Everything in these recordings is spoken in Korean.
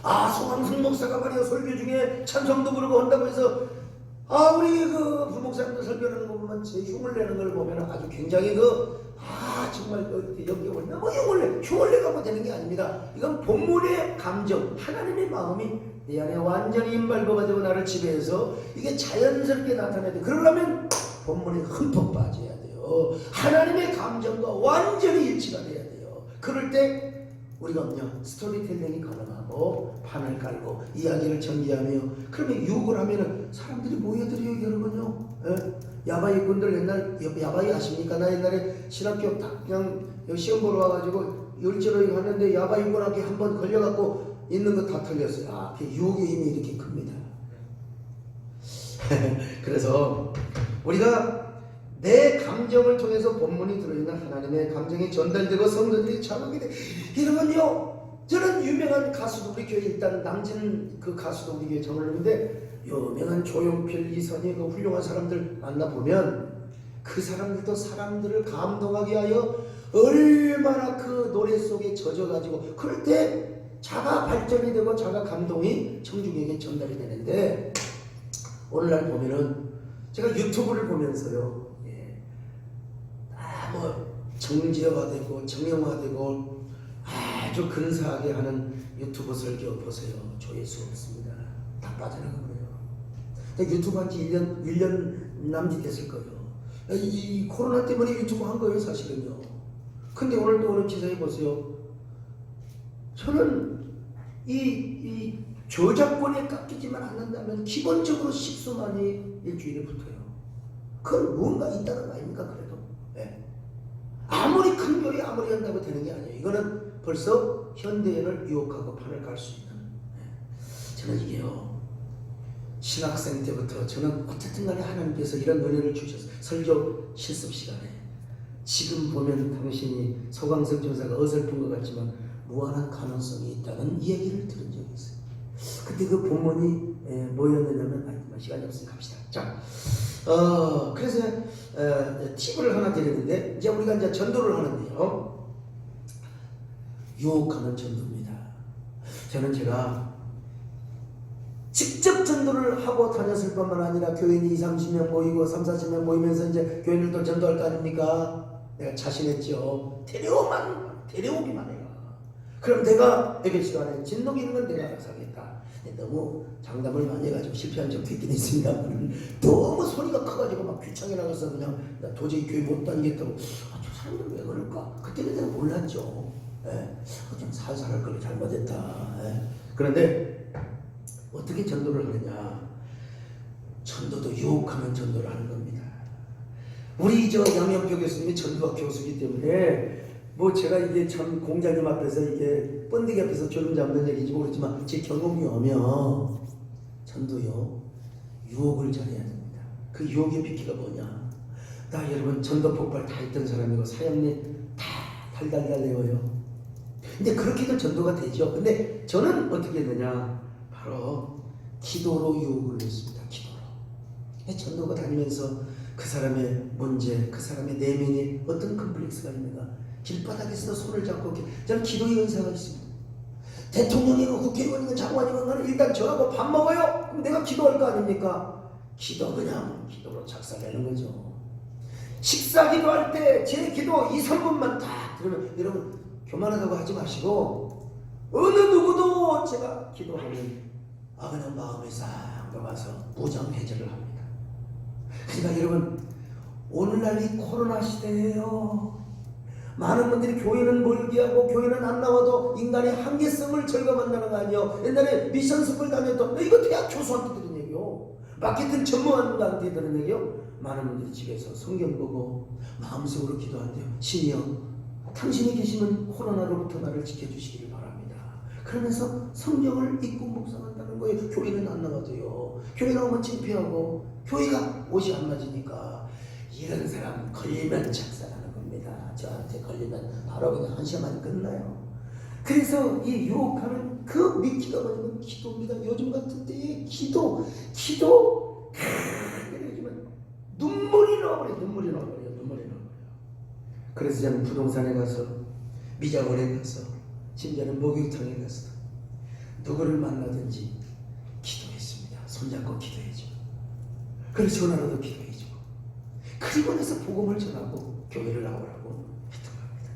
송광석 목사가 말이야 설교 중에 찬송도 부르고 한다고 해서 우리 그 부목사님들 설교하는 거 보면 제 흉을 내는 걸 보면 아주 굉장히 정말 여기 오면 흉을 내가고 되는 게 아닙니다. 이건 본문의 감정, 하나님의 마음이 내 안에 완전히 임발부가 되고 나를 지배해서 이게 자연스럽게 나타나야 돼. 그러려면 본문에 흠뻑 빠져야 돼요. 하나님의 감정과 완전히 일치가 돼야 돼요. 그럴 때 우리가 스토리텔링이 가능하고 판을 깔고 이야기를 전개하며 그러면 유혹을 하면은 사람들이 모여들어요 여러분요. 야바이꾼들 옛날 야바이 아십니까? 나 옛날에 신학교 그냥 시험 보러 와가지고 열지로 하는데 야바이꾼한테 한번 걸려갖고 있는 거 다 털렸어요. 그 유혹의 힘이 이렇게 큽니다. 그래서 우리가 내 감정을 통해서 본문이 들어있는 하나님의 감정이 전달되고 성도들이 자극이 돼. 여러분요, 저는 유명한 가수도 우리 교회 일단 남진 그 가수도 우리 교회 정을는데 유명한 조용필, 이선희 그 훌륭한 사람들 만나보면 그 사람들도 사람들을 감동하게 하여 얼마나 그 노래 속에 젖어가지고 그럴 때 자가 발전이 되고 자가 감동이 청중에게 전달이 되는데 오늘날 보면은 제가 유튜브를 보면서요 정제화되고 정형화되고 아주 근사하게 하는 유튜브 설교 보세요. 조회 수 없습니다. 다 빠져나간 거예요. 유튜브 한 지 1년 남짓 됐을 거예요. 이 코로나 때문에 유튜브 한 거예요 사실은요. 근데 오늘 기사에 보세요. 저는 이 저작권에 깎이지만 않는다면 기본적으로 식수만이 일주일에 붙어요. 그건 뭔가 있다는 거 아닙니까 그래도. 아무리 큰 교회 아무리 한다고 되는 게 아니에요. 이거는 벌써 현대인을 유혹하고 판을 깔 수 있는. 저는 이게요 신학생 때부터 저는 어쨌든 간에 하나님께서 이런 은혜를 주셔서 설교 실습 시간에 지금 보면 당신이 소강석 전사가 어설픈 것 같지만 무한한 가능성이 있다는 이야기를 들은 적이 있어요. 근데 그 본문이 뭐였느냐면 시간이 없으니까 갑시다. 자, 그래서 팁을 하나 드렸는데 이제 우리가 이제 전도를 하는데요. 유혹하는 전도입니다. 저는 제가 직접 전도를 하고 다녔을 뿐만 아니라 교인이 20-30명 모이고 30-40명 모이면서 이제 교인들도 전도할 거 아닙니까? 내가 자신했죠. 데려오기만 해요. 그럼 내가 예배 시간에 진동이는 건 내가 알아서 하겠다. 너무 장담을 많이 해가지고 실패한 적도 있긴 있습니다. 너무 소리가 커가지고 막 귀창에 나가서 그냥 나 도저히 교회 못 다니겠다고. 저 사람들 왜 그럴까? 그때는 내가 몰랐죠. 그냥 살살 할 걸 잘못했다. 그런데 어떻게 전도를 하느냐? 전도도 유혹하는 전도를 하는 겁니다. 우리 양현표 교수님이 전도학 교수이기 때문에 제가 이게 참 공자님 앞에서 이게 번데기 앞에서 주름 잡는 얘기인지 모르지만 제 경험이 오면 전도요 유혹을 잘해야 됩니다. 그 유혹의 비키가 뭐냐? 나 여러분 전도 폭발 다 했던 사람이고 사형리 다 달달달 내워요. 근데 그렇게도 전도가 되죠. 근데 저는 어떻게 했느냐? 바로 기도로 유혹을 했습니다. 기도로. 전도가 다니면서 그 사람의 문제, 그 사람의 내면이 어떤 컴플렉스가 있는가 길바닥에서 손을 잡고 저는 기도의 은사가 있습니다. 대통령이고 국회의원이고 장관이고 나는 일단 저하고 밥 먹어요. 그럼 내가 기도할 거 아닙니까? 그냥 기도로 작살내는 거죠. 식사 기도할 때 제 기도 2-3분만 딱 들으면 여러분 교만하다고 하지 마시고 어느 누구도 제가 기도하면 그냥 마음이 싹 들어가서 무장해제를 합니다. 그러니까 여러분 오늘날 이 코로나 시대예요. 많은 분들이 교회는 멀기하고 교회는 안 나와도 인간의 한계성을 절감한다는 거 아니에요. 옛날에 미션 스쿨 다녔던 이거 대학 교수한테 들은 얘기요. 마케팅 전문가한테 들은 얘기요. 많은 분들이 집에서 성경 보고 마음속으로 기도한대요. 신이여 당신이 계시면 코로나로부터 나를 지켜주시기를 바랍니다. 그러면서 성경을 읽고 묵상한다는 거예요. 교회는 안 나와도요. 교회 나오면 창피하고 교회가 옷이 안 맞으니까 이런 사람 걸리면 작살나는 겁니다. 저한테 걸리면 바로 그냥 1시간 만에 끝나요. 그래서 이 유혹하는 그 미끼가 뭐냐면 기도입니다. 요즘 같은 때에 기도 요즘은 눈물이 나와버려요. 그래서 저는 부동산에 가서 미장원에 가서 심지어는 목욕탕에 가서 누구를 만나든지 기도했습니다. 손잡고 기도해주고, 그래서 전화로도 기도해주고, 그리고 나서 복음을 전하고 교회를 나오라고 했던 겁니다.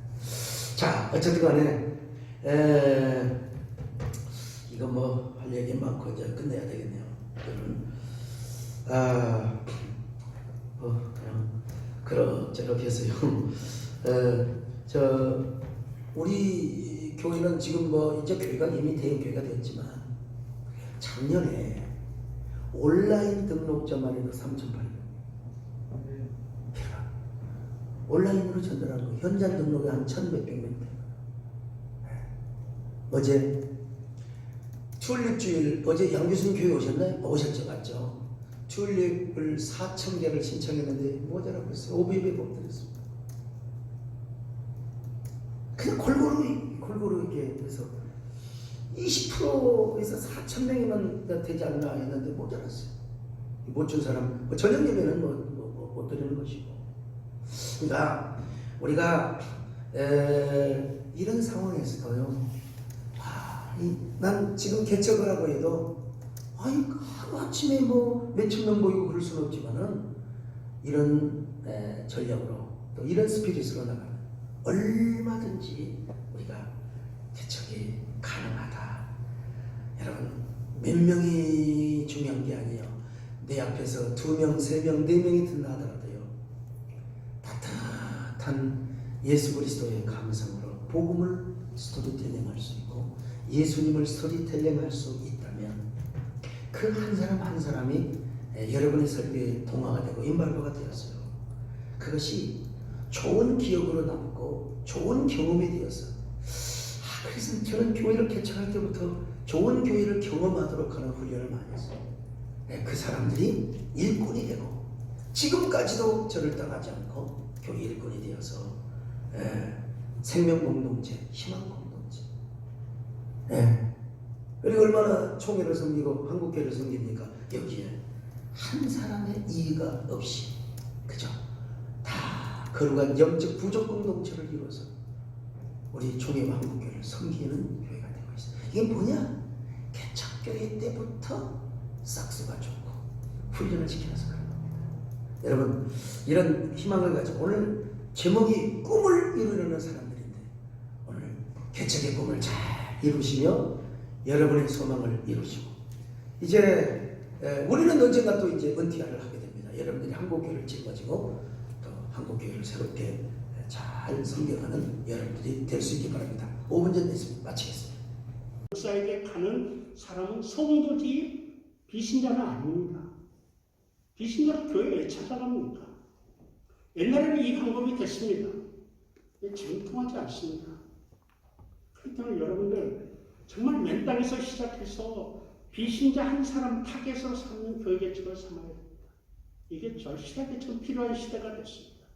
자, 어쨌든 간에 이거 뭐 할 얘기 많고 이제 끝내야 되겠네요. 그냥 그렇게 해서요. 우리 교회는 지금 뭐 이제 교회가 이미 대형 교회가 됐지만, 작년에 온라인 등록자만 해도 3,800명. 온라인으로 전달한 거 현장 등록이 한 1,100명 됩니다. 어제 튤립 주일, 어제 양 교수님 교회 오셨나요? 오셨죠, 맞죠? 튤립을 4,000개를 신청했는데 모자라고 했어요. 500개 못 드렸습니다. 그냥 골고루 이렇게 해서 20%에서 4,000명이면 되지 않나 했는데 모자랐어요. 못 준 사람, 저녁 예배는 못 드리는 것이고. 그러니까 우리가 이런 상황에서도요. 난 지금 개척을 하고 해도 하루아침에 뭐 몇천 명 모이고 그럴 수는 없지만은 이런 전략으로 또 이런 스피릿으로 나가면 얼마든지 우리가 개척이 가능하다. 여러분, 몇 명이 중요한 게 아니에요. 내 앞에서 2명, 3명, 4명이 든다 하더라도요, 따뜻한 예수 그리스도의 감성으로 복음을 스토리텔링할 수 있고 예수님을 스토리텔링할 수 있다면 그 한 사람 한 사람이 여러분의 설교에 동화가 되고 인발부가 되었어요. 그것이 좋은 기억으로 남고 좋은 경험이 되었어요. 그래서 저는 교회를 개척할 때부터 좋은 교회를 경험하도록 하는 훈련을 많이 했어요. 그 사람들이 일꾼이 되고 지금까지도 저를 떠나지 않고 교회 일꾼이 되어서 생명 공동체, 희망 공동체. 그리고 얼마나 총회를 섬기고 한국교회를 섬깁니까? 여기에 한 사람의 이의가 없이, 그죠? 다 거룩한 영적 부족 공동체를 이루어서 우리 총회와 한국교회를 섬기는 교회가 되고 있어요. 이게 뭐냐? 개척교회 때부터 싹수가 좋고 훈련을 시켜서 그런 겁니다. 여러분, 이런 희망을 가지고 오늘 제목이 꿈을 이루려는 사람들인데, 오늘 개척의 꿈을 잘 이루시며 여러분의 소망을 이루시고, 이제 우리는 언젠가 또 이제 은퇴를 하게 됩니다. 여러분들이 한국교회를 짊어지고 또 한국교회를 새롭게 잘 섬겨가는 여러분들이 될 수 있기 바랍니다. 5분 전 됐습니다. 마치겠습니다. 목사에게 가는 사람은 성도지 비신자는 아닙니다. 비신자는 교회에 왜 찾아갑니까? 옛날에는 이 방법이 됐습니다. 지금 통하지 않습니다. 그렇기 때문에 여러분들 정말 맨 땅에서 시작해서 비신자 한 사람 타겟으로 삼는 교회 개척을 삼아야 됩니다. 이게 절실하게 좀 필요한 시대가 됐습니다.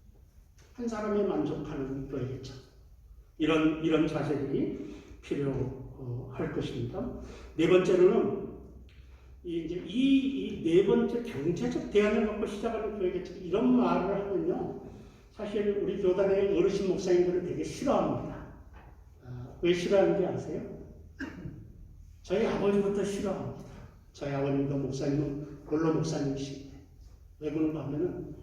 한 사람에 만족하는 교회 개척. 이런 자세들이 필요할 것입니다. 네 번째로는 이제 이 네 번째 경제적 대안을 갖고 시작하는 교회 개척, 이런 말을 하면요, 사실 우리 교단의 어르신 목사님들은 되게 싫어합니다. 왜 싫어하는지 아세요? 저희 아버지부터 싫어합니다. 저희 아버님도 목사님은 본로 목사님이신데, 왜 그런가 하면은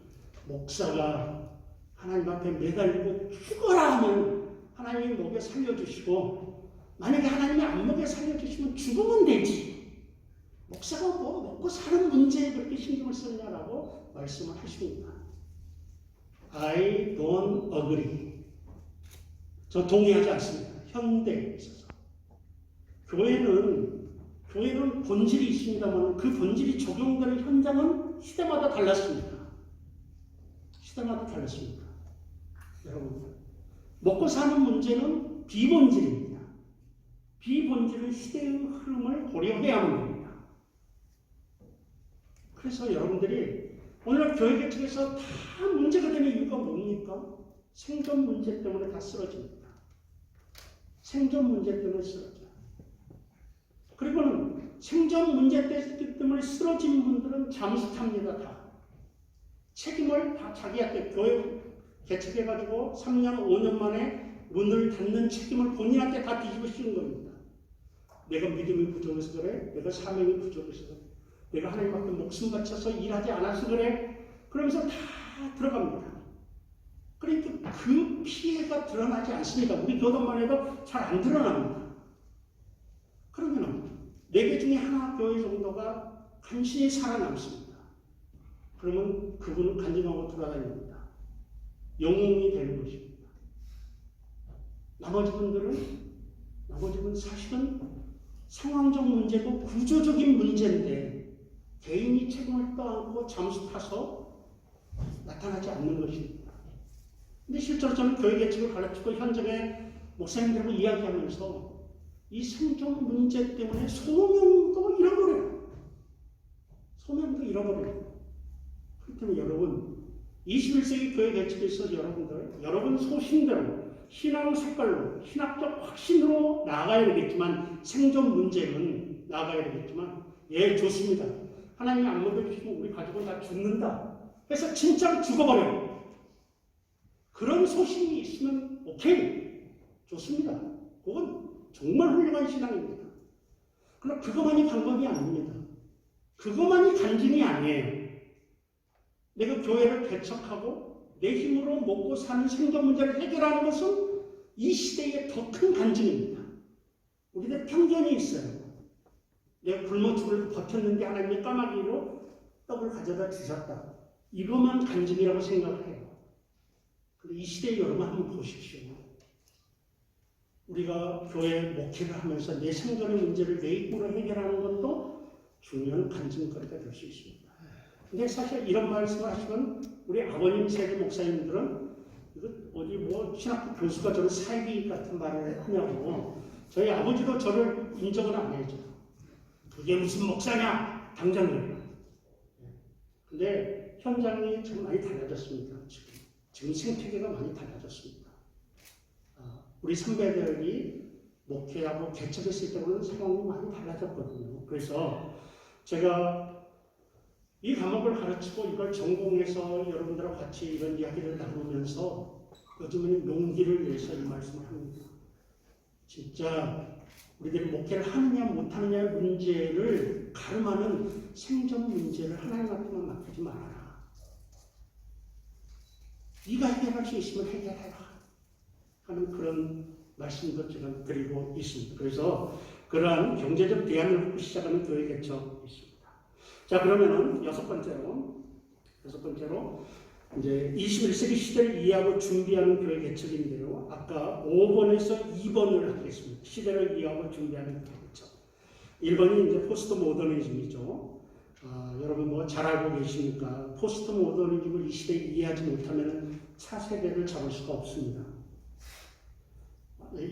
목사가 하나님 앞에 매달리고 죽어라 하면 하나님이 목에 살려주시고, 만약에 하나님이 안 목에 살려주시면 죽으면 되지, 목사가 뭐 먹고 사는 문제에 그렇게 신경을 쓰느냐라고 말씀을 하십니다. I don't agree. 저 동의하지 않습니다. 현대에 있어서 교회는 본질이 있습니다만 그 본질이 적용되는 현장은 시대마다 달랐습니다. 시대마다 달랐습니다. 여러분, 먹고 사는 문제는 비본질입니다. 비본질은 시대의 흐름을 고려해야만 합니다. 그래서 여러분들이 오늘 교회 개척에서 다 문제가 되는 이유가 뭡니까? 생존 문제 때문에 다 쓰러집니다. 생존 문제 때문에 쓰러져요. 그리고는 생존 문제 때문에 쓰러진 분들은 잠수 탑니다. 다 책임을 다 자기한테, 교회 개척해가지고 3년, 5년 만에 문을 닫는 책임을 본인한테 다 뒤집어 씌운 겁니다. 내가 믿음이 부족해서 그래? 내가 사명이 부족해서 그래? 내가 하나님 앞에 목숨 바쳐서 일하지 않아서 그래? 그러면서 다 들어갑니다. 그러니까 그 피해가 드러나지 않습니다. 우리 교단만 해도 잘 안 드러납니다. 그러면 4개 중에 하나 교회 정도가 간신히 살아남습니다. 그러면 그분은 간증하고 돌아다닙니다. 영웅이 되는 것입니다. 나머지 분들은 사실은 상황적 문제고 구조적인 문제인데 개인이 책임을 떠안고 잠수 타서 나타나지 않는 것입니다. 근데 실제로 저는 교회 계측을 가르치고 현장에 목사님들하고 이야기하면서 이 생존 문제 때문에 소명도 잃어버려요. 그렇기 때문에 여러분 21세기 교회 개척에서 여러분 소신대로 신앙 색깔로 신학적 확신으로 나아가야 되겠지만 생존 문제는 나아가야 되겠지만 예 좋습니다. 하나님이 안 먹여주시면 우리 가족은 다 죽는다. 그래서 진짜로 죽어버려요. 그런 소신이 있으면 오케이 좋습니다. 그건 정말 훌륭한 신앙입니다. 그러나 그것만이 방법이 아닙니다. 그것만이 간증이 아니에요. 내가 교회를 개척하고 내 힘으로 먹고 사는 생존 문제를 해결하는 것은 이 시대의 더 큰 간증입니다. 우리들 편견이 있어요. 내가 굶어 죽을 버텼는데 하나님의 까마귀로 떡을 가져다 주셨다. 이것만 간증이라고 생각을 해요. 근데 이 시대에 여러분 한번 보십시오. 우리가 교회 목회를 하면서 내 생존의 문제를 내 입으로 해결하는 것도 중요한 간증거리가 될 수 있습니다. 근데 사실 이런 말씀을 하시면 우리 아버님 세대 목사님들은 이거 어디 뭐 신학교 교수가 저를 사이비 같은 말을 하냐고 저희 아버지도 저를 인정을 안 해줘. 그게 무슨 목사냐? 당장 그래요. 근데 현장이 좀 많이 달라졌습니다. 지금 생태계가 많이 달라졌습니다. 우리 선배들이 목회하고 개척했을 때보다는 상황이 많이 달라졌거든요. 그래서 제가 이 과목을 가르치고 이걸 전공해서 여러분들하고 같이 이런 이야기를 나누면서 요즘은 용기를 내서 이 말씀을 합니다. 진짜 우리들이 목회를 하느냐 못하느냐의 문제를 가름하는 생존 문제를 하나님한테만 맡기지 말아라. 네가 해결할 수 있으면 해결해라 하는 그런 말씀도 제가 드리고 있습니다. 그래서 그러한 경제적 대안을 갖고 시작하는 교회 개척이 있습니다. 자, 그러면은 여섯 번째로 이제 21세기 시대를 이해하고 준비하는 교회 개척인데요. 아까 5번에서 2번을 하겠습니다. 시대를 이해하고 준비하는 교회 개척. 1번이 이제 포스트 모더니즘이죠. 여러분 뭐 잘 알고 계시니까 포스트 모더니즘을 이 시대에 이해하지 못하면 차세대를 잡을 수가 없습니다.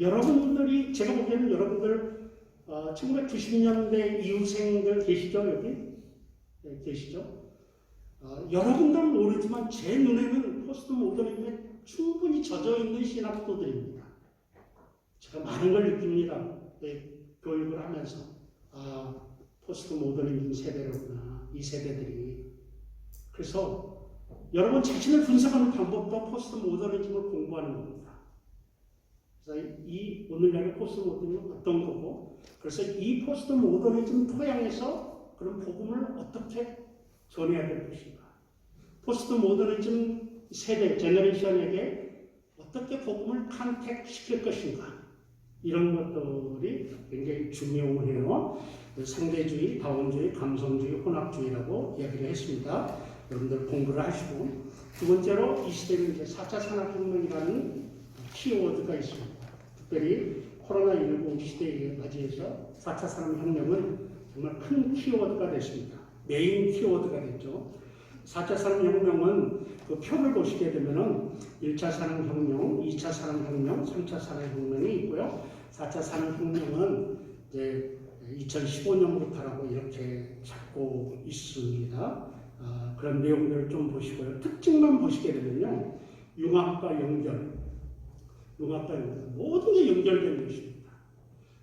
여러분들이 제가 보기에는 여러분들 1990년대 이후생들 계시죠? 여기? 네, 계시죠? 여러분들은 모르지만 제 눈에는 포스트 모더니즘에 충분히 젖어있는 신학도들입니다. 제가 많은 걸 느낍니다. 네, 교육을 하면서 포스트 모더니즘 세대로구나 이 세대들이. 그래서 여러분 자신을 분석하는 방법도 포스트 모더니즘을 공부하는 겁니다. 그래서 이 오늘날의 포스트 모더니즘은 어떤 거고, 그래서 이 포스트 모더니즘 토양에서 그런 복음을 어떻게 전해야 될 것인가, 포스트 모더니즘 세대 제너레이션에게 어떻게 복음을 컨택시킬 것인가, 이런 것들이 굉장히 중요해요. 상대주의, 다원주의, 감성주의, 혼합주의라고 이야기를 했습니다. 여러분들 공부를 하시고, 두 번째로 이 시대는 이제 4차 산업혁명이라는 키워드가 있습니다. 특별히 코로나19 시대에 맞이해서 4차 산업혁명은 정말 큰 키워드가 됐습니다. 메인 키워드가 됐죠. 4차 산업혁명은 그 표를 보시게 되면은 1차 산업혁명, 2차 산업혁명, 3차 산업혁명이 있고요. 4차 산업혁명은 이제 2015년부터라고 이렇게 잡고 있습니다. 그런 내용들을 좀 보시고요. 특징만 보시게 되면요. 융합과 연결, 모든 게 연결되는 것입니다.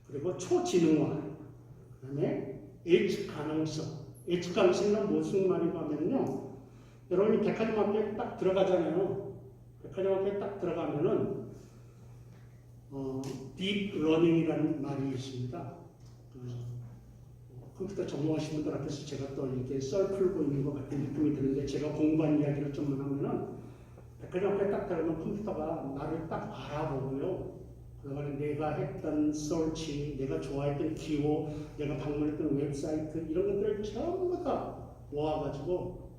그리고 초지능화, 그 다음에 H 가능성은 무슨 말인가 하면요. 여러분이 백화점 앞에 딱 들어가잖아요. 백화점 앞에 딱 들어가면은 딥 러닝이라는 말이 있습니다. 컴퓨터 전공하신 분들 앞에서 제가 또 이렇게 썰 풀고 있는 것 같은 느낌이 드는데 제가 공부한 이야기를 좀 하면은 백화점 앞에 딱 들어가면 컴퓨터가 나를 딱 알아보고요. 그동안에 내가 했던 서치, 내가 좋아했던 기호, 내가 방문했던 웹사이트 이런 것들을 전부 다 모아가지고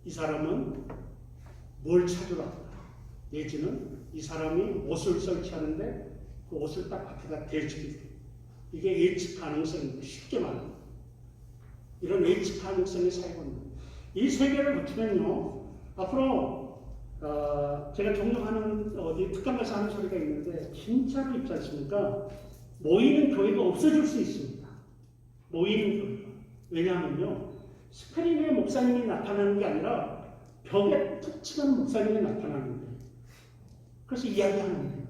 이 사람은 뭘 찾으러 왔다. 내지는 이 사람이 옷을 설치하는데 그 옷을 딱 앞에다 대주기 돼. 이게 예측 가능성입니다. 쉽게 말하면. 이런 예측 가능성의 사회입니다. 이 세 개를 붙이면요. 앞으로 제가 종종 어디 특강 가서 하는 소리가 있는데 진짜로 있지 않습니까? 모이는 교회가 없어질 수 있습니다. 모이는 교회가. 왜냐하면요. 스크린에 목사님이 나타나는 게 아니라 벽에 툭 치는 목사님이 나타나는 거예요. 그래서 이야기하는 거예요.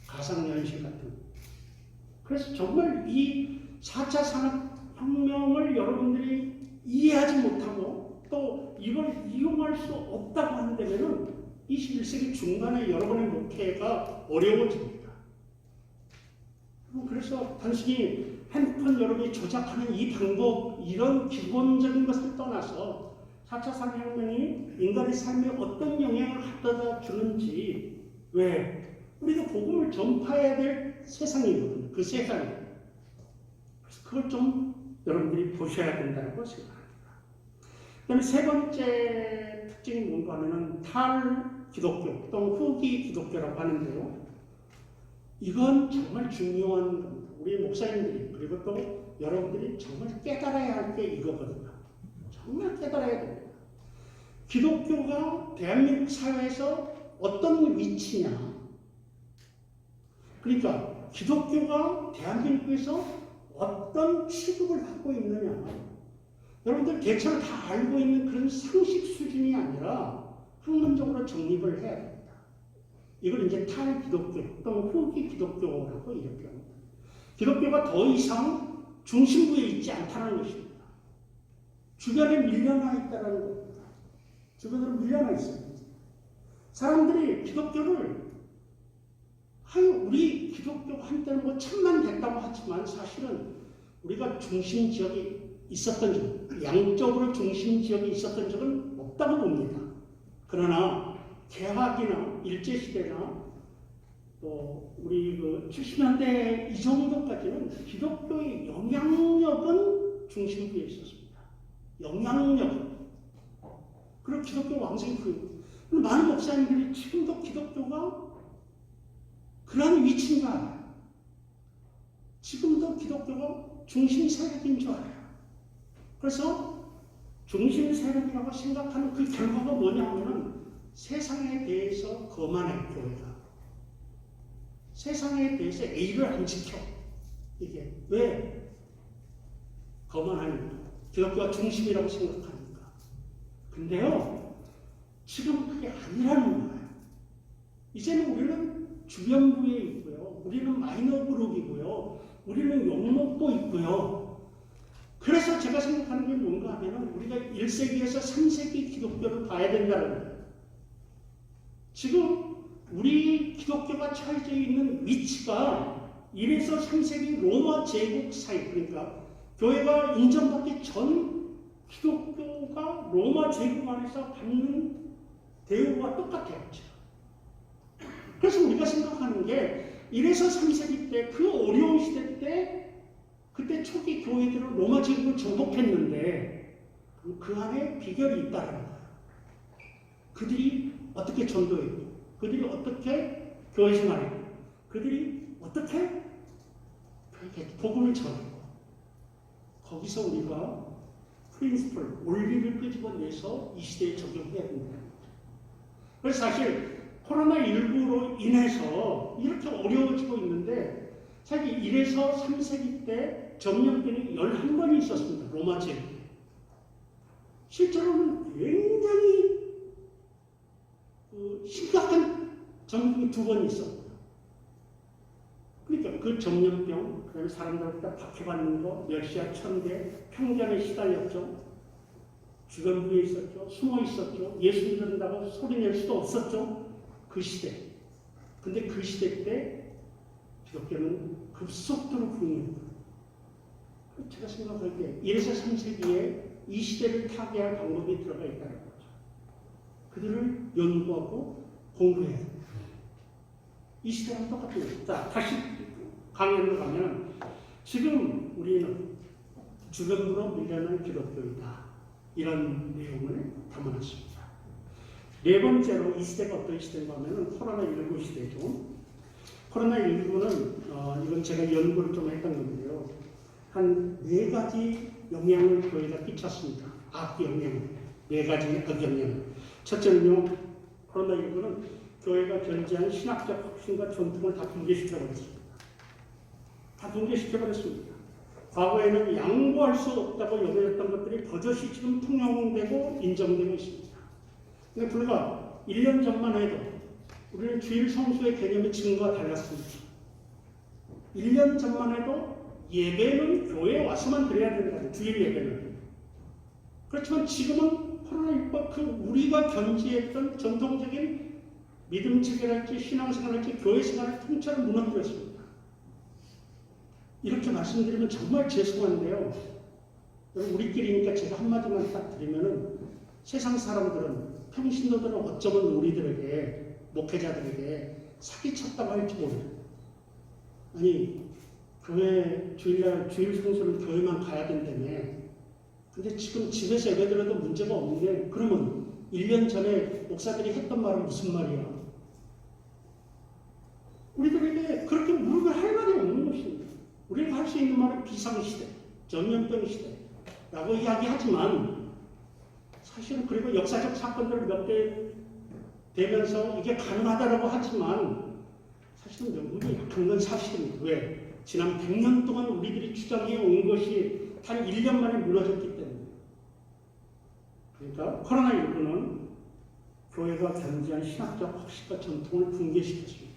가상현실 같은 거. 그래서 정말 이 4차 산업혁명을 여러분들이 이해하지 못하고 또 이걸 이용할 수 없다고 하는 데면은 21세기 중반에 여러분의 목회가 어려워집니다. 그래서 단순히 핸드폰 여러분이 조작하는 이 방법, 이런 기본적인 것을 떠나서 4차 산업혁명이 인간의 삶에 어떤 영향을 갖다 주는지, 왜? 우리가 복음을 전파해야 될 세상이거든요. 그 세상에. 그래서 그걸 좀 여러분들이 보셔야 된다고 생각합니다. 그 다음에 세 번째 특징이 뭔가 하면은 탈기독교 또는 후기 기독교라고 하는데요. 이건 정말 중요한 겁니다. 우리 목사님들이 그리고 또 여러분들이 정말 깨달아야 할 게 이거거든요. 정말 깨달아야 됩니다. 기독교가 대한민국 사회에서 어떤 위치냐. 그러니까 기독교가 대한민국에서 어떤 취급을 하고 있느냐. 여러분들 대체로 다 알고 있는 그런 상식 수준이 아니라 학문적으로 정립을 해야 됩니다. 이걸 이제 탈기독교 또는 후기 기독교라고 이렇게 합니다. 기독교가 더 이상 중심부에 있지 않다는 것입니다. 주변에 밀려나 있다는 겁니다. 주변으로 밀려나 있습니다. 사람들이 기독교를 우리 기독교가 한때는 뭐 천만 됐다고 하지만 사실은 우리가 중심 지역이 있었던 적, 양적으로 중심 지역이 있었던 적은 없다고 봅니다. 그러나 개학이나 일제시대나 또 우리 70년대 이 정도까지는 기독교의 영향력은 중심부에 있었습니다. 영향력은. 그리고 기독교 왕성이 많은 목사님들이 지금도 기독교가 그런 위치인 줄 알아요. 지금도 기독교가 중심 세력인 줄 알아요. 그래서 중심 세력이라고 생각하는 그 결과가 뭐냐 하면은 세상에 대해서 거만해, 교회가. 세상에 대해서 A를 안 지켜. 이게 왜 거만하니까? 기독교가 중심이라고 생각하니까. 근데요, 지금 그게 아니라는 거예요. 이제는 우리는 주변부에 있고요. 우리는 마이너 그룹이고요. 우리는 욕먹고 있고요. 그래서 제가 생각하는 게 뭔가 하면은 우리가 1세기에서 3세기 기독교를 봐야 된다는 거예요. 지금 우리 기독교가 처해져 있는 위치가 1에서 3세기 로마 제국 사이, 그러니까 교회가 인정받기 전 기독교가 로마 제국 안에서 받는 대우와 똑같아요. 그래서 우리가 생각하는 게 1에서 3세기 때 그 어려운 시대 때 그때 초기 교회들은 로마 제국을 정복했는데 그 안에 비결이 있다는 거예요. 그들이 어떻게 전도했고, 그들이 어떻게 교회 생활했고, 그들이 어떻게 복음을 전했고, 거기서 우리가 프린시플, 원리를 끄집어내서 이 시대에 적용해야 된다. 그래서 사실 코로나19로 인해서 이렇게 어려워지고 있는데 사실 1에서 3세기 때 전염병이 11번이 있었습니다. 로마 제국. 실제로는 굉장히 심각한 전염병이 2번 있었고요. 그러니까 그 전염병, 그다음에 사람들한테 박해받는 거, 멸시와 천대, 편견에 시달렸죠. 주변부에 있었죠. 숨어 있었죠. 예수 믿는다고 소리낼 수도 없었죠. 그 시대. 근데 그 시대 때 기독교는 급속도로 부흥했고 제가 생각하기에 1에서 3세기에 이 시대를 타개할 방법이 들어가 있다는 거죠. 그들을 연구하고 공부해야 됩니다. 이 시대랑 똑같은 거죠. 자, 다시 강연으로 가면 지금 우리는 주변으로 밀려난 기독교이다. 이런 내용을 담아놨습니다. 네 번째로 이 시대가 어떤 시대인가 하면 코로나19 시대죠. 코로나19는 이건 제가 연구를 좀 했던 건데요. 한 4가지 영향을 교회가 끼쳤습니다. 악영향, 4가지 악영향. 첫째는요, 코로나19는 교회가 견지한 신학적 확신과 전통을 다 붕괴시켜버렸습니다. 다 붕괴시켜버렸습니다. 과거에는 양보할 수 없다고 여겨졌던 것들이 버젓이 지금 통용되고 인정되고 있습니다. 근데 불과 1년 전만 해도 우리는 주일 성수의 개념이 지금과 달랐습니다. 1년 전만 해도 예배는 교회에 와서만 드려야 된다. 주일 예배는. 그렇지만 지금은 코로나19가 우리가 견지했던 전통적인 믿음 체계랄지 신앙생활할지 교회 생활의 통찰을 무너뜨렸습니다. 이렇게 말씀드리면 정말 죄송한데요. 여러분 우리끼리니까 제가 한마디만 딱 드리면은 세상 사람들은 평신도들은 어쩌면 우리들에게 목회자들에게 사기쳤다고 할지 모르요. 아니 교회 주일날 주일 성수는 교회만 가야 된다며. 근데 지금 집에서 예배드려도 문제가 없는데 그러면 1년 전에 목사들이 했던 말은 무슨 말이야? 우리들에게 그렇게 무릎을 할 말이 없는 것입니다. 우리가 할 수 있는 말은 비상시대, 전염병 시대라고 이야기하지만 사실은 그리고 역사적 사건들 몇 개 되면서 이게 가능하다라고 하지만 사실은 명분이 약한 건 사실입니다. 왜? 지난 100년 동안 우리들이 주장해 온 것이 단 1년 만에 무너졌기 때문에. 그러니까 코로나19는 교회가 견지한 신학적 확신과 전통을 붕괴시켰습니다.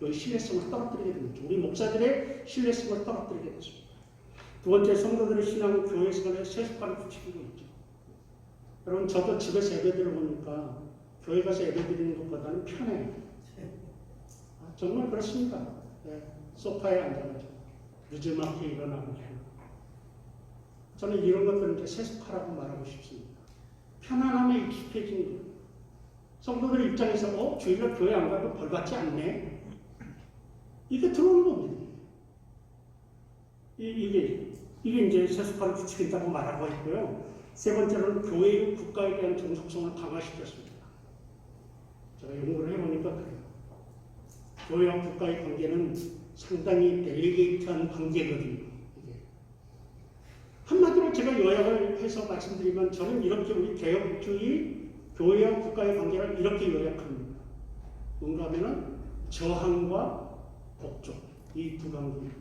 교회 신뢰성을 떨어뜨리게 됩니다. 우리 목사들의 신뢰성을 떨어뜨리게 됐습니다. 두 번째, 성도들의 신앙은 교회 생활에 세습관을 붙이고 있죠. 여러분 저도 집에서 예배드려 보니까 교회 가서 예배드리는 것보다는 편해요. 정말 그렇습니다. 네, 소파에 앉아가지고 늦지막히 일어나고 저는 이런 것들은 이제 세습하라고 말하고 싶습니다. 편안함에 익숙해진 거예요. 성도들 입장에서 주일날 교회 안 가도 벌 받지 않네. 이게 들어오는 겁니다. 이게 이제 세습관을 부추긴다고 말하고 있고요. 세 번째로는 교회의 국가에 대한 종속성을 강화시켰습니다. 제가 연구를 해보니까 그래요. 교회와 국가의 관계는 상당히 델리게이트한 관계거든요. 한마디로 제가 요약을 해서 말씀드리면 저는 이렇게 우리 개혁주의 교회와 국가의 관계를 이렇게 요약합니다. 뭔가 하면은 저항과 복종 이 두 관계입니다.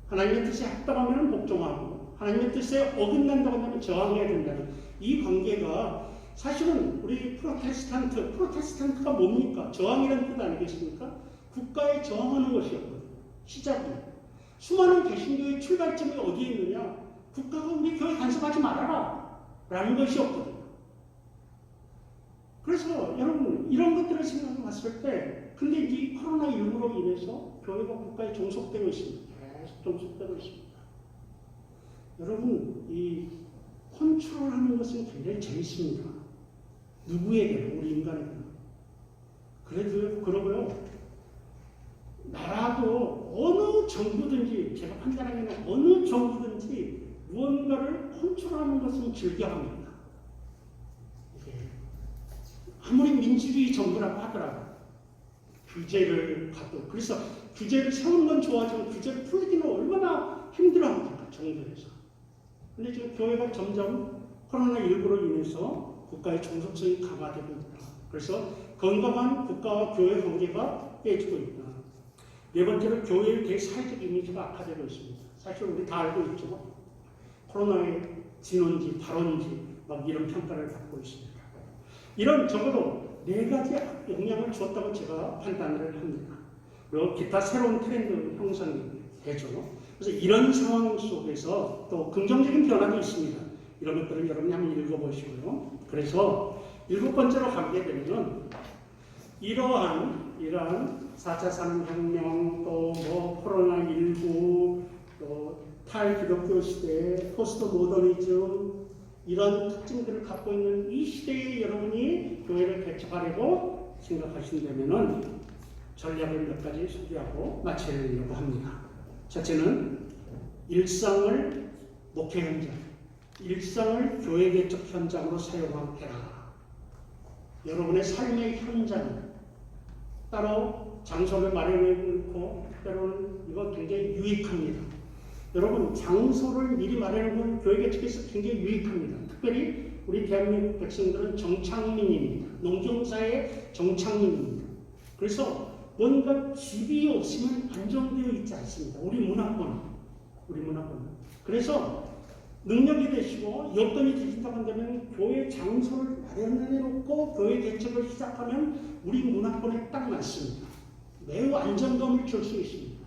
하나님의 뜻에 합당하면 복종하고 하나님의 뜻에 어긋난다고 하면 저항해야 된다는 이 관계가 사실은 우리 프로테스탄트가 뭡니까? 저항이라는 뜻 아니겠습니까? 국가에 저항하는 것이었거든요. 시작은. 수많은 개신교의 출발점이 어디에 있느냐? 국가가 우리 교회 간섭하지 말아라 라는 것이었거든요. 그래서 여러분 이런 것들을 생각해 봤을 때 근데 이 코로나19로 인해서 교회가 국가에 종속되고 있습니다. 계속 종속되고 있습니다. 여러분 이 컨트롤하는 것은 굉장히 재밌습니다. 누구에게나 우리 인간에게나. 그래도 그러고요. 나라도 어느 정부든지 제가 판단하기에는 어느 정부든지 무언가를 컨트롤하는 것은 즐겨합니다. 아무리 민주주의 정부라고 하더라도 규제를 갖고 그래서 규제를 세우는 건 좋아하지만 규제를 풀기는 얼마나 힘들어합니까 정부에서. 근데 지금 교회가 점점 코로나19로 인해서 국가의 종속성이 강화되고 있다. 그래서 건강한 국가와 교회 관계가 깨지고 있다. 네 번째로 교회의 대사회적 이미지가 악화되고 있습니다. 사실 우리 다 알고 있죠. 코로나의 진원지, 발원지 막 이런 평가를 받고 있습니다. 이런 적어도 4가지 영향을 주었다고 제가 판단을 합니다. 그리고 기타 새로운 트렌드 형성이 되죠. 그래서 이런 상황 속에서 또 긍정적인 변화도 있습니다. 이런 것들을 여러분이 한번 읽어보시고요. 그래서 7번째로 가게 되면 이러한 4차 산업혁명 또 코로나19 또 탈기독교 시대에 포스트 모더니즘 이런 특징들을 갖고 있는 이 시대에 여러분이 교회를 개척하려고 생각하신다면은 전략을 몇 가지 소개하고 마치려고 합니다. 첫째는 일상을 목회 현장, 일상을 교회 개척 현장으로 사용하라. 여러분의 삶의 현장 따로 장소를 마련해 놓고 때로는 이거 굉장히 유익합니다. 여러분 장소를 미리 마련해 놓은 교회 개척에서 굉장히 유익합니다. 특별히 우리 대한민국 백성들은 정착민입니다. 농경사의 정착민입니다. 그래서 뭔가 집이 없으면 안정되어 있지 않습니다. 우리 문화권. 그래서 능력이 되시고 여건이 되신다고 한다면 교회 장소를 마련해 놓고 교회 개척을 시작하면 우리 문화권에 딱 맞습니다. 매우 안정감을 줄 수 있습니다.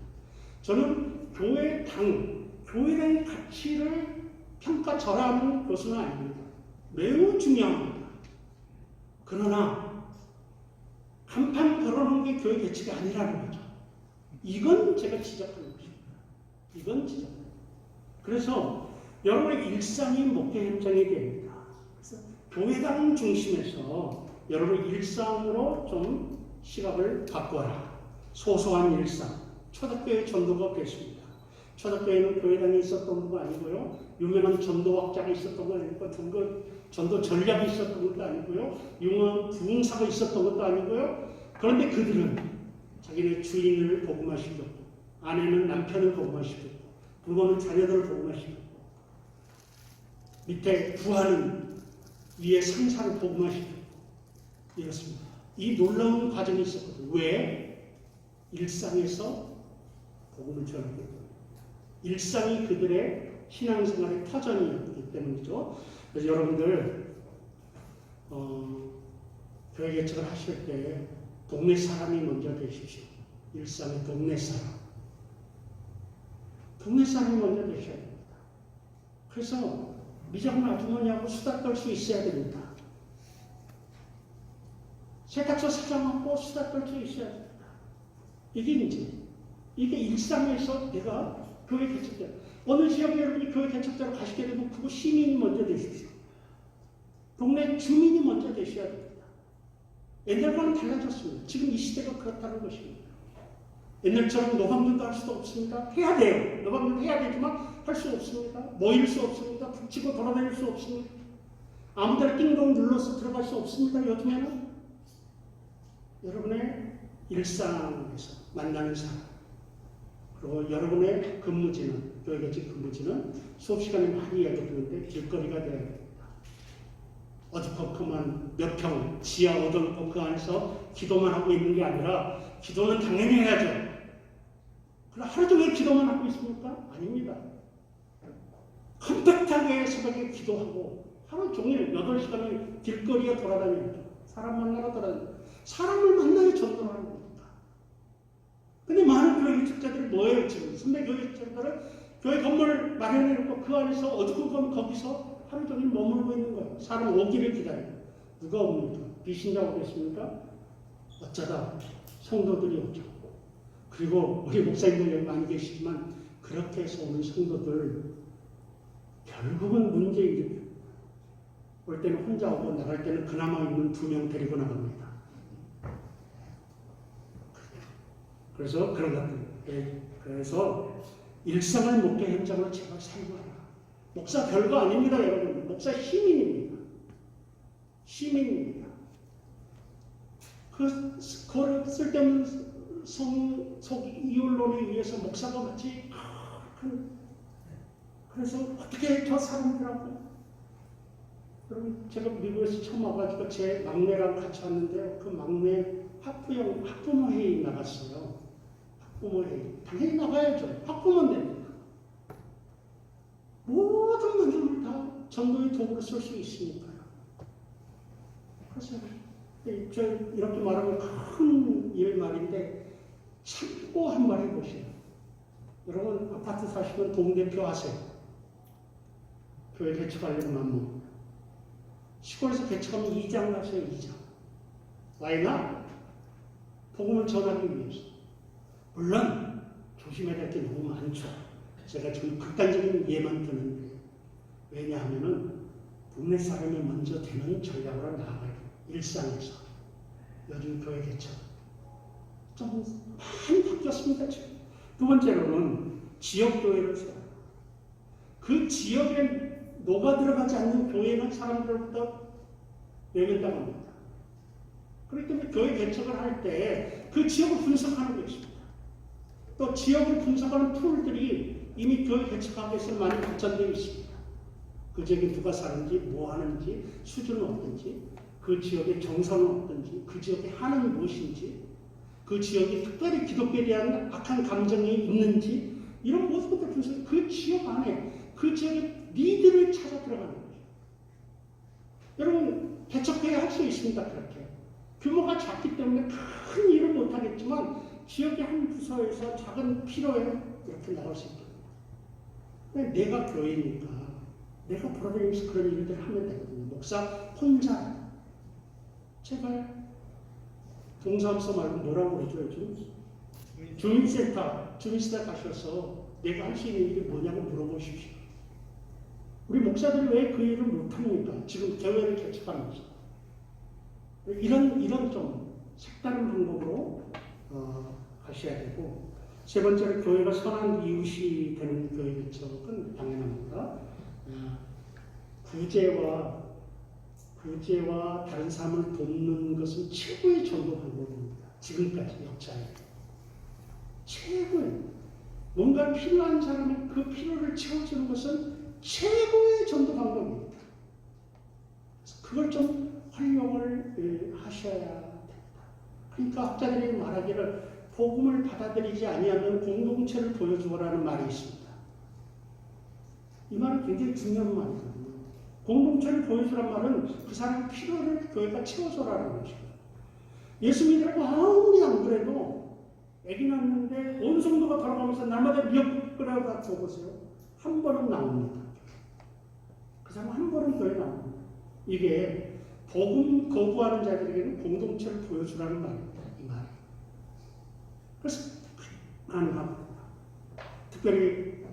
저는 교회의 가치를 평가절하하는 것은 아닙니다. 매우 중요합니다. 그러나 간판 걸어놓은 게 교회 개척이 아니라는 거죠. 이건 제가 지적하는 것입니다. 그래서 여러분의 일상이 목회 현장이 됩니다. 그래서 교회당 중심에서 여러분의 일상으로 좀 시각을 바꿔라. 소소한 일상. 초대교회 전도가 그랬습니다. 초대교회는 교회당이 있었던 거 아니고요. 유명한 전도학자가 있었던 거 아니고 전도 전략이 있었던 것도 아니고요. 유명한 부흥사가 있었던 것도 아니고요. 그런데 그들은 자기네 주인을 복음화시켰고 아내는 남편을 복음화시켰고 부모는 자녀들을 복음화시켰고 밑에 부하는 위에 상사를 복음화시켰고 이렇습니다. 이 놀라운 과정이 있었거든요. 왜? 일상에서 복음을 전하기 때문에. 일상이 그들의 신앙생활의 터전이었기 때문이죠. 그래서 여러분들 교회 개척을 하실 때 동네 사람이 먼저 되십시오. 일상의 동네 사람. 동네 사람이 먼저 되셔야 됩니다. 그래서 미장원 아주머니하고 수다 떨 수 있어야 됩니다. 세탁소 사장하고 수다 떨 수 있어야 됩니다. 이게 일상에서 내가 교회 개척자. 어느 지역에 여러분이 교회 개척자로 가시게 되면 그거 시민이 먼저 되십시오. 동네 주민이 먼저 되셔야 됩니다. 옛날과는 달라졌습니다. 지금 이 시대가 그렇다는 것입니다. 옛날처럼 노방전도 할 수도 없습니다. 해야 돼요. 노방전도 해야 되지만 할 수 없습니다. 모일 수 없습니다. 북치고 돌아다닐 수 없습니다. 아무데나 띵동 눌러서 들어갈 수 없습니다. 요즘에는 여러분의 일상에서 만나는 사람 그리고 여러분의 근무지는 교회 개척 근무지는 수업 시간에 많이 이야기 듣는데 길거리가 되어야 됩니다. 어두컴컴한 몇 평 지하 5동 그 안에서 기도만 하고 있는 게 아니라 기도는 당연히 해야죠. 그럼 하루 종일 기도만 하고 있습니까? 아닙니다. 컴팩트하게 새벽에 기도하고 하루 종일 8시간을 길거리에 돌아다니죠. 사람 만나러 돌아다니죠. 사람을 만나야 전도를 하는 겁니다. 근데 많은 교회 개척자들이 뭐예요 지금? 선배 교회 개척자들은 교회 건물 마련해놓고 그 안에서 어두컴컴 거기서 하루 종일 머물고 있는 거예요. 사람 오기를 기다려요. 누가 옵니까? 비신자가 오겠습니까? 어쩌다 성도들이 오죠. 그리고 우리 목사님들 여기 많이 계시지만 그렇게 해서 오는 성도들 결국은 문제 일으켜요. 올 때는 혼자 오고 나갈 때는 그나마 있는 2명 데리고 나갑니다. 그래서 그런 것들. 그래서 일상을 목회 현장으로 제발 사용하라. 목사 별거 아닙니다, 여러분. 목사 시민입니다. 시민입니다. 그거를 쓸데없는 이율론에 의해서 목사가 마치 그래서 어떻게 저 사람들하고 여러분 제가 미국에서 처음 와가지고 제 막내랑 같이 왔는데 그 막내 학부모 회의 나갔어요. 학부모 회의 당연히 나가야죠. 학부모는 됩니다. 모든 문제를 다 전도의 도구로 쓸 수 있으니까요. 그래서 저 이렇게 말하면 큰 일 말인데 참고 한번 해보세요. 여러분 아파트 사시면 동대표 하세요. 교회 개척하려면 안 시골에서 개척하면 2장 나세요. 2장. 와이나 복음을 전하기 위해서. 물론 조심해야 될 게 너무 많죠. 제가 좀 극단적인 예만 드는데, 왜냐하면은 동네 사람이 먼저 되는 전략으로 나아가요. 일상에서. 요즘 교회 개척 좀 많이 바뀌었습니다. 지금. 두 번째로는 지역교회를 세워요. 그 지역에 녹아 들어가지 않는 교회는 사람들로부터 외면당합니다. 그렇기 때문에 교회 개척을 할 때 그 지역을 분석하는 게 있습니다. 또 지역을 분석하는 툴들이 이미 교회 개척하기 위해서 많이 발전되어 있습니다. 그 지역에 누가 사는지, 뭐 하는지, 수준은 어떤지, 그 지역의 정서는 어떤지, 그 지역의 한은 무엇인지, 그 지역이 특별히 기독교에 대한 악한 감정이 있는지, 이런 모든 것들 분석, 그 지역 안에, 그 지역의 니드를 찾아 들어가는 거죠. 여러분, 개척교회 할 수 있습니다, 그렇게. 규모가 작기 때문에 큰 일은 못하겠지만, 지역의 한 부서에서 작은 필요에 이렇게 나올 수 있거든요. 내가 교회니까, 내가 돌아다니면서 그런 일들을 하면 되거든요. 목사 혼자. 제발, 동사무소 말고 뭐라고 그러죠, 요즘? 주민센터 가셔서 내가 할 수 있는 일이 뭐냐고 물어보십시오. 우리 목사들이 왜 그 일을 못합니까? 지금 교회를 개척하면서. 이런 좀 색다른 방법으로 하셔야 되고, 세 번째로 교회가 선한 이웃이 되는 교회 개척은 당연합니다. 구제와 다른 사람을 돕는 것은 최고의 전도 방법입니다. 지금까지 역사에. 최고의. 뭔가 필요한 사람의 그 필요를 채워주는 것은 최고의 전도 방법입니다. 그걸 좀 활용을 하셔야 됩니다. 그러니까 학자들이 말하기를 복음을 받아들이지 아니하면 공동체를 보여주라는 말이 있습니다. 이 말은 굉장히 중요한 말이거든요. 공동체를 보여주란 말은 그 사람의 필요를 교회가 채워줘라는 것이거든요. 예수 믿으라고 아무리 안 그래도 애기 낳는데 온 성도가 돌아가면서 날마다 미역국을 갖고 보세요. 한 번은 나옵니다. 그 사람 한 번은 교회 나옵니다. 이게 복음 거부하는 자들에게는 공동체를 보여주라는 말입니다. 이 말이. 그래서 가능합니다. 특별히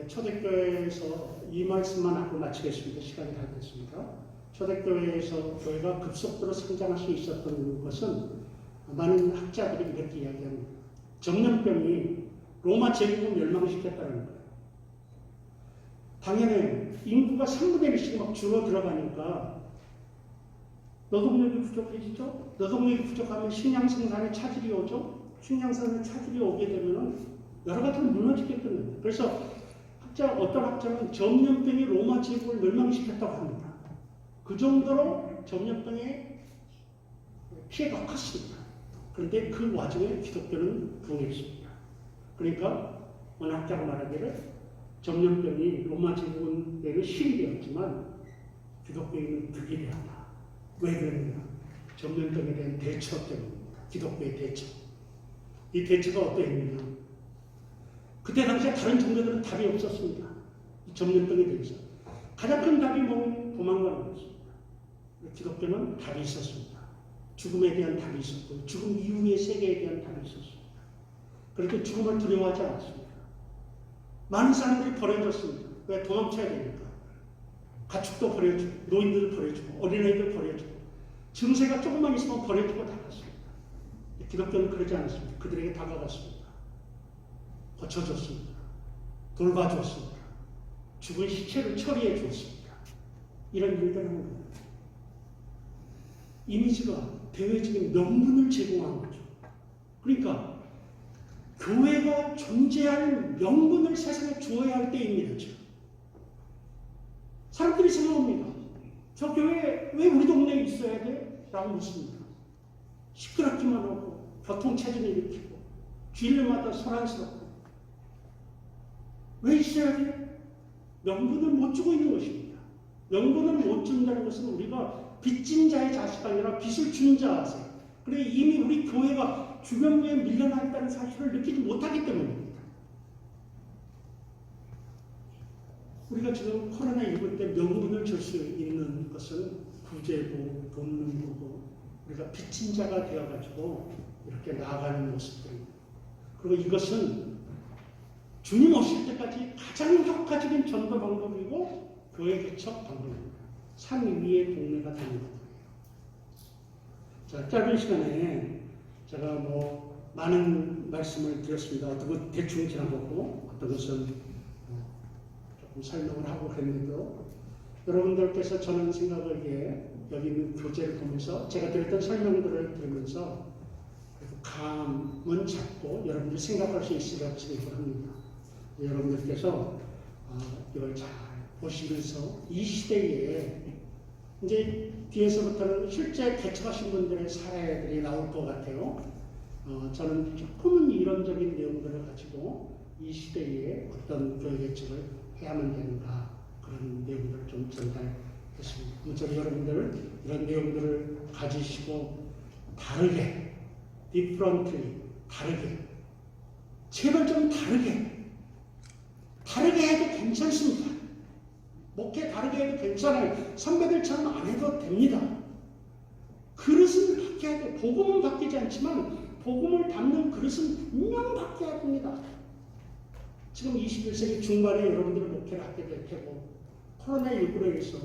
초대교회에서 이 말씀만 하고 마치겠습니다. 시간이 다 됐습니다. 초대교회에서 교회가 급속도로 성장할 수 있었던 것은 많은 학자들이 이렇게 이야기합니다. 전염병이 로마 제국을 멸망시켰다는 거예요. 당연히 인구가 3분의 1씩 막 줄어들어가니까 노동력이 부족해지죠? 노동력이 부족하면 식량 생산에 차질이 오죠? 식량 생산에 차질이 오게 되면 여러 가지로 무너지게 됩니다. 그래서 어떤 학자는 전염병이 로마 제국을 멸망시켰다고 합니다. 그 정도로 전염병의 피해가 컸습니다. 그런데 그 와중에 기독교는 부흥했습니다. 그러니까 어느 학자가 말하기를 전염병이 로마 제국에는 실이 되었지만 기독교에는 득이 되었다. 왜 그랬느냐? 전염병에 대한 대처 때문입니다. 기독교의 대처. 이 대처가 어떠했느냐? 그때 당시에 다른 종교들은 답이 없었습니다. 이 전염병에 대해서. 가장 큰 답이 뭐냐면 도망가는 것입니다. 기독교는 답이 있었습니다. 죽음에 대한 답이 있었고, 죽음 이후의 세계에 대한 답이 있었습니다. 그렇게 죽음을 두려워하지 않았습니다. 많은 사람들이 버려졌습니다. 왜? 도망쳐야 되니까. 가축도 버려주고, 노인들을 버려주고, 어린아이들 버려주고, 증세가 조금만 있으면 버려주고 나갔습니다. 기독교는 그러지 않았습니다. 그들에게 다가갔습니다. 고쳐줬습니다. 돌봐줬습니다. 죽은 시체를 처리해 주었습니다. 이런 일들을 하는 겁니다. 이미지가 대외적인 명분을 제공한 거죠. 그러니까 교회가 존재할 명분을 세상에 주어야 할 때입니다. 지금. 사람들이 생각합니다. 저 교회 왜 우리 동네에 있어야 돼? 라고 묻습니다. 시끄럽기만 하고 교통체증을 일으키고 주일마다 소란스럽고 왜 있어야 돼? 명분을 못 주고 있는 것입니다. 명분을 못 준다는 것은 우리가 빚진 자의 자식 아니라 빚을 준 자세요. 그래 이미 우리 교회가 주변부에 밀려나 있다는 사실을 느끼지 못하기 때문입니다. 우리가 지금 코로나19 때 명분을 줄 수 있는 것은 구제고 돕는 거고 우리가 빚진 자가 되어가지고 이렇게 나아가는 모습들입니다. 그리고 이것은 주님 오실 때까지 가장 효과적인 전도 방법이고 교회 개척 방법입니다. 산 위의 동네가 되는 거예요. 자, 짧은 시간에 제가 많은 말씀을 드렸습니다. 어떤 것 대충 지나보고 어떤 것은 조금 설명을 하고 그랬는데도 여러분들께서 저는 생각하기에 여기 있는 교재를 보면서 제가 드렸던 설명들을 들으면서 감은 잡고 여러분들이 생각할 수 있으리라 생각합니다. 여러분들께서 이걸 잘 보시면서 이 시대에 이제 뒤에서부터는 실제 개척하신 분들의 사례들이 나올 것 같아요. 저는 조금은 이론적인 내용들을 가지고 이 시대에 어떤 교회 개척을 해야만 되는가 그런 내용들을 좀 전달했습니다. 저는 여러분들 이런 내용들을 가지시고 다르게, differently, 다르게, 제발 좀 다르게 해도 괜찮습니다. 목회 다르게 해도 괜찮아요. 선배들처럼 안 해도 됩니다. 그릇은 바뀌어야 돼요. 복음은 바뀌지 않지만 복음을 담는 그릇은 분명 바뀌어야 됩니다. 지금 21세기 중반에 여러분들은 목회를 하게 될 테고 코로나19로 인해서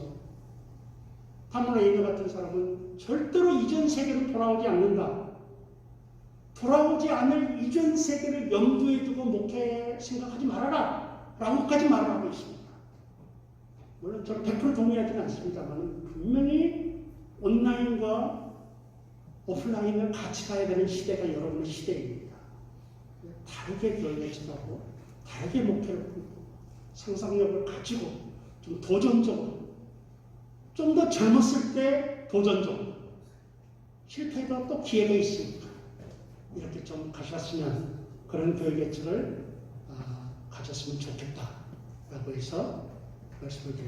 파무나 예녀 같은 사람은 절대로 이전 세계로 돌아오지 않는다. 돌아오지 않을 이전 세계를 염두에 두고 목회 생각하지 말아라 라고까지 말을 하고 있습니다. 물론 저는 100% 동의하지는 않습니다만 분명히 온라인과 오프라인을 같이 가야 되는 시대가 여러분의 시대입니다. 다르게 교회를 지나고 다르게 목표를 품고 상상력을 가지고 좀 도전적으로 좀 더 젊었을 때 도전적으로 실패해도 또 기회가 있으니까 이렇게 좀 가셨으면 그런 교회 개척을 가졌으면 좋겠다라고 해서 말씀을 드렸습니다.